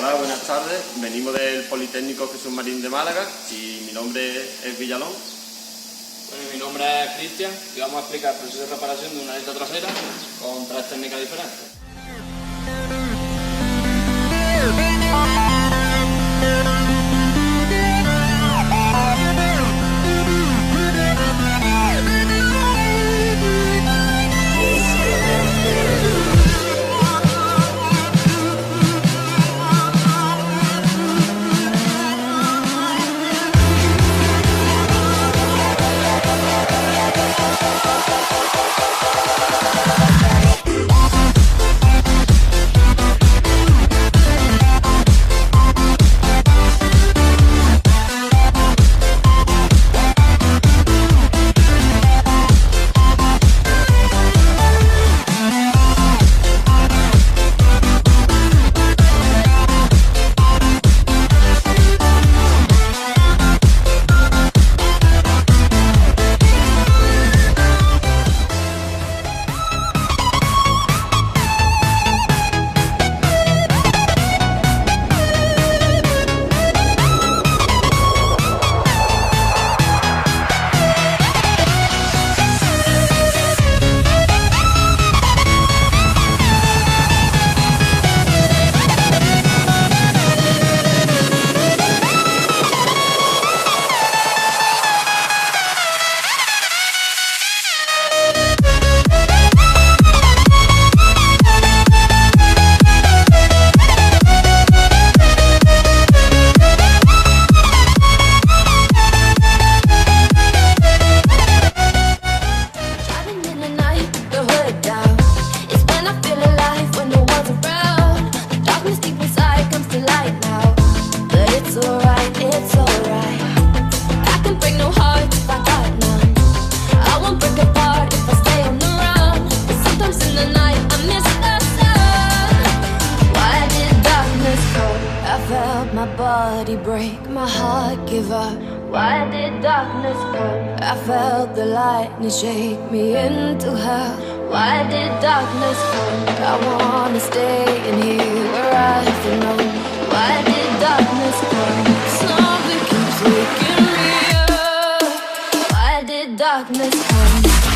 Hola, buenas tardes. Venimos del Politécnico Jesús Marín de Málaga y mi nombre es Villalón. Bueno, mi nombre es Cristian y vamos a explicar el proceso de reparación de una aleta trasera con tres técnicas diferentes. My body break, my heart give up. Why did darkness come? I felt the lightning shake me into hell. Why did darkness come? I wanna stay in here where I belong. Why did darkness come? Something keeps waking me up. Why did darkness come?